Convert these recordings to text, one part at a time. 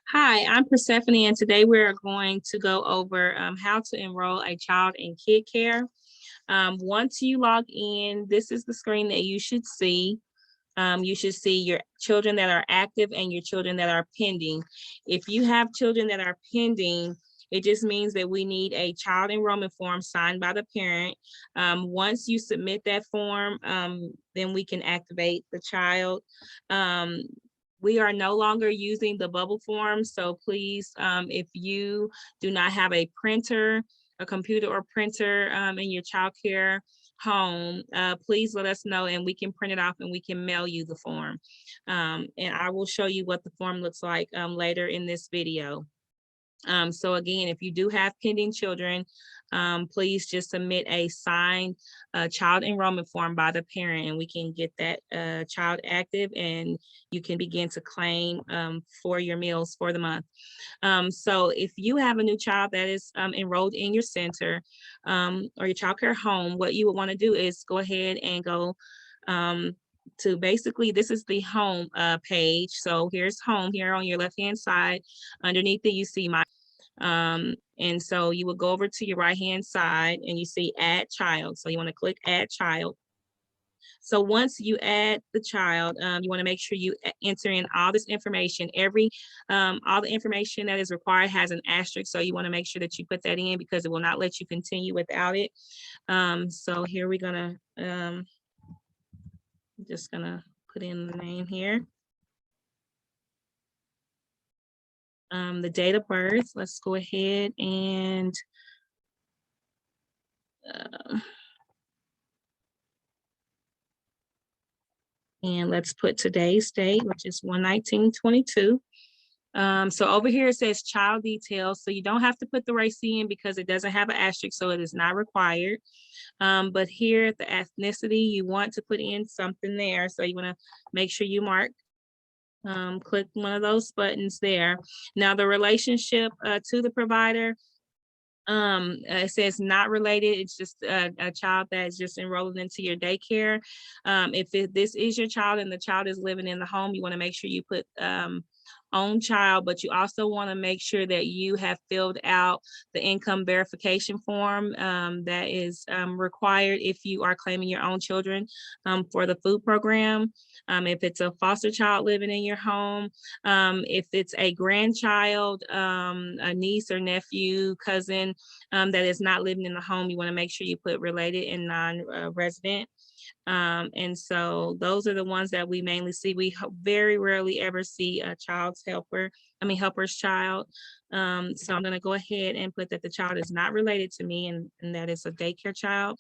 Hi, I'm Persephone, and today we're going to go over how to enroll a child in kid care. Once you log in, this is the screen that you should see. You should see your children that are active and your children that are pending. If you have children that are pending, it just means that we need a child enrollment form signed by the parent. Once you submit that form, then we can activate the child. We are no longer using the bubble form, so please, if you do not have a printer, a computer or printer in your child care home, please let us know and we can print it off and we can mail you the form. And I will show you what the form looks like later in this video. So again, if you do have pending children, please just submit a signed child enrollment form by the parent and we can get that child active and you can begin to claim for your meals for the month. So if you have a new child that is enrolled in your center or your child care home, what you would want to do is go ahead and go to basically, this is the home page. So here's home here on your left hand side. Underneath it, you see my and so you will go over to your right hand side and you see add child. So you want to click add child. So once you add the child, you want to make sure you enter in all this information. All the information that is required has an asterisk. So you want to make sure that you put that in because it will not let you continue without it. So here we're gonna, just gonna put in the name here. The date of birth, let's go ahead and let's put today's date, which is 1/19/22. So over here it says child details. So you don't have to put the race in because it doesn't have an asterisk, so it is not required. But here at the ethnicity, you want to put in something there. So you want to make sure you mark, click one of those buttons there. Now the relationship to the provider, it says not related. It's just a child that is just enrolling into your daycare. If this is your child and the child is living in the home, you want to make sure you put own child, but you also want to make sure that you have filled out the income verification form that is required if you are claiming your own children for the food program. If it's a foster child living in your home, if it's a grandchild, a niece or nephew, cousin that is not living in the home, you want to make sure you put related and non-resident. And so those are the ones that we mainly see. We very rarely ever see a helper's child. So I'm going to go ahead and put that the child is not related to me and that is a daycare child.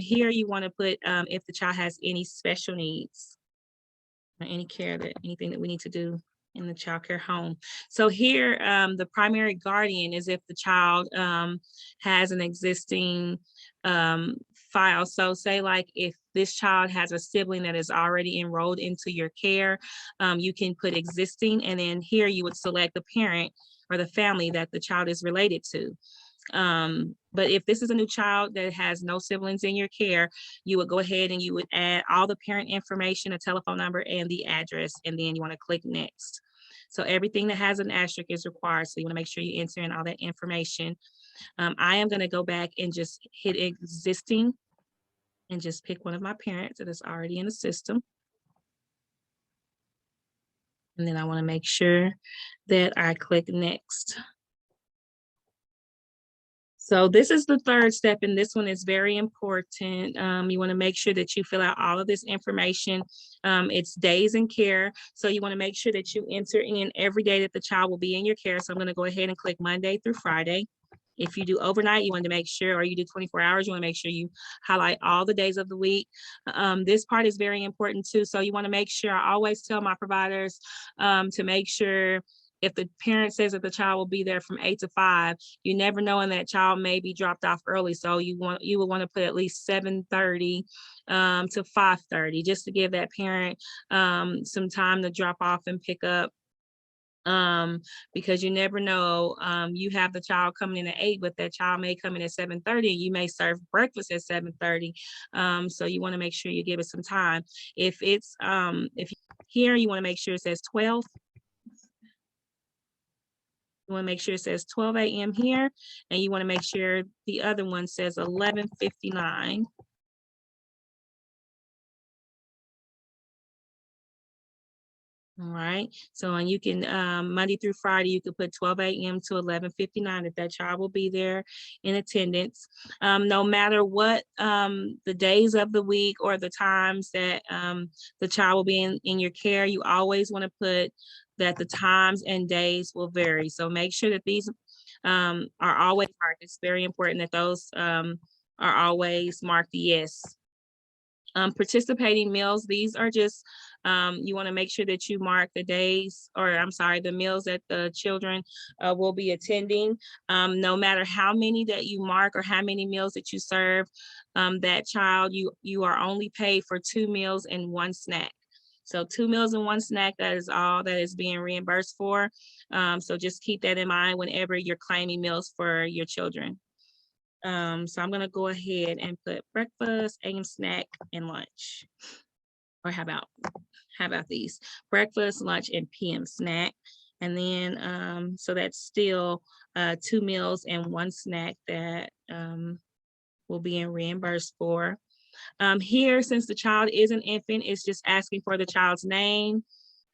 Here you want to put if the child has any special needs or anything that we need to do in the child care home. So here, the primary guardian is if the child has an existing file. So say like if this child has a sibling that is already enrolled into your care, you can put existing, and then here you would select the parent or the family that the child is related to. But if this is a new child that has no siblings in your care, you would go ahead and you would add all the parent information, a telephone number, and the address, and then you want to click next. So everything that has an asterisk is required. So you want to make sure you enter in all that information. I am going to go back and just hit existing and just pick one of my parents that is already in the system. And then I want to make sure that I click next. So this is the third step, and this one is very important. You want to make sure that you fill out all of this information. It's days in care. So you want to make sure that you enter in every day that the child will be in your care. So I'm going to go ahead and click Monday through Friday. If you do overnight, you want to make sure, or you do 24 hours, you want to make sure you highlight all the days of the week. This part is very important too. So you want to make sure, I always tell my providers to make sure if the parent says that the child will be there from 8 to 5, you never know when that child may be dropped off early. So you would want to put at least 7:30 to 5:30 just to give that parent some time to drop off and pick up. Because you never know, you have the child coming in at 8, but that child may come in at 7:30. You may serve breakfast at 7:30. So you want to make sure you give it some time. If it's here, you want to make sure it says 12. You want to make sure it says 12 a.m. here, and you want to make sure the other one says 11:59. All right. So, and you can, Monday through Friday, you could put 12 a.m. to 11:59 if that child will be there in attendance. No matter what the days of the week or the times that the child will be in your care, you always want to put that the times and days will vary. So make sure that these are always marked. It's very important that those are always marked yes. Participating meals, these are just, you want to make sure that you mark the days, or I'm sorry, the meals that the children will be attending. No matter how many that you mark or how many meals that you serve that child, you are only paid for 2 meals and 1 snack. So 2 meals and 1 snack, that is all that is being reimbursed for. So just keep that in mind whenever you're claiming meals for your children. So I'm gonna go ahead and put breakfast, AM snack, and lunch. Or how about these? Breakfast, lunch, and PM snack. And then so that's still 2 meals and 1 snack that will be reimbursed for. Here, since the child is an infant, it's just asking for the child's name.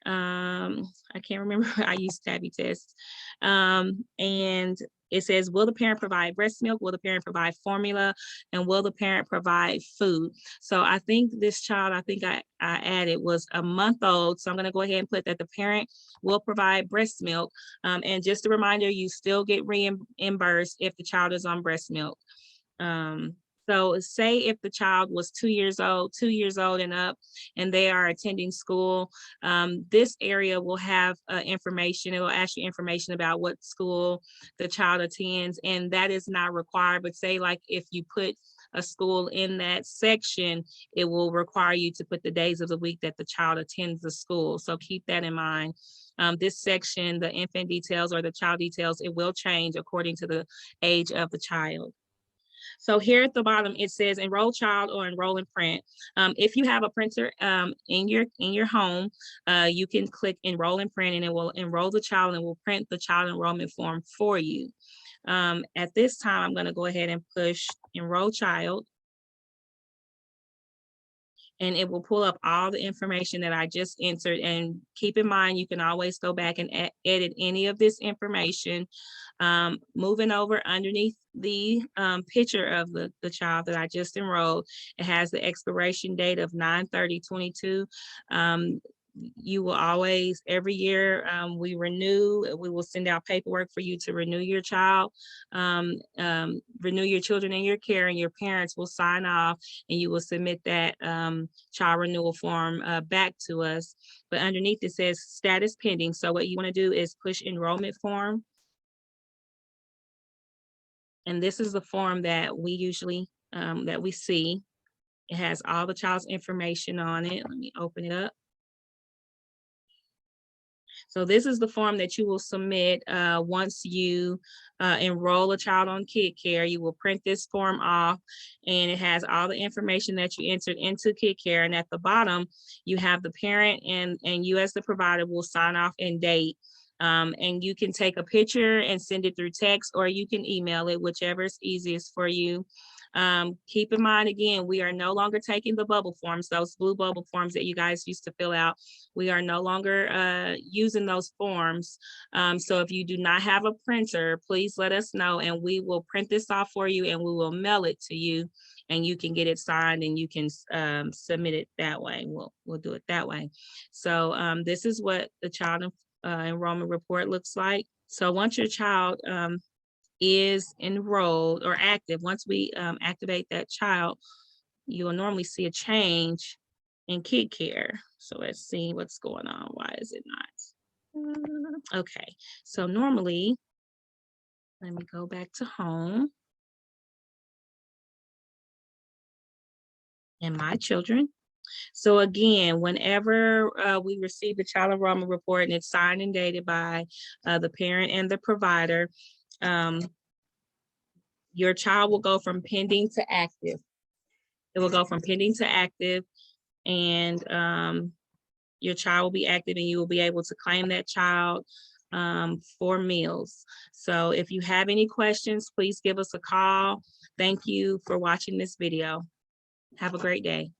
I can't remember. I use Tabby tests. And it says, will the parent provide breast milk? Will the parent provide formula? And will the parent provide food? So I think this child, I added was a month old. So I'm going to go ahead and put that the parent will provide breast milk. And just a reminder, you still get reimbursed if the child is on breast milk. So say if the child was 2 years old and up, and they are attending school, this area will have information. It will ask you information about what school the child attends, and that is not required. But say like if you put a school in that section, it will require you to put the days of the week that the child attends the school. So keep that in mind. This section, the infant details or the child details, it will change according to the age of the child. So here at the bottom, it says enroll child or enroll in print. If you have a printer in your home, you can click enroll in print, and it will enroll the child and will print the child enrollment form for you. At this time, I'm going to go ahead and push enroll child. And it will pull up all the information that I just entered. And keep in mind, you can always go back and edit any of this information. Moving over underneath the picture of the child that I just enrolled, it has the expiration date of 9/30/22. You will always, every year we will send out paperwork for you to renew your child, renew your children in your care, and your parents will sign off, and you will submit that child renewal form back to us. But underneath it says status pending. So what you want to do is push enrollment form. And this is the form that we usually, that we see. It has all the child's information on it. Let me open it up. So this is the form that you will submit once you enroll a child on Kid Care. You will print this form off, and it has all the information that you entered into Kid Care. And at the bottom, you have the parent, and you as the provider will sign off and date. And you can take a picture and send it through text, or you can email it, whichever is easiest for you. Keep in mind, again, we are no longer taking the bubble forms, those blue bubble forms that you guys used to fill out. We are no longer using those forms. So if you do not have a printer, please let us know, and we will print this off for you, and we will mail it to you, and you can get it signed, and you can submit it that way. We'll do it that way. So this is what the child enrollment report looks like. So once your child is enrolled or active, once we activate that child, you will normally see a change in Kid Care. So let's see what's going on. Why is it not? Okay, so normally, let me go back to home and my children. So again, whenever we receive the child enrollment report and it's signed and dated by the parent and the provider, your child will go from pending to active. It will go from pending to active, and your child will be active, and you will be able to claim that child for meals. So if you have any questions, please give us a call. Thank you for watching this video. Have a great day.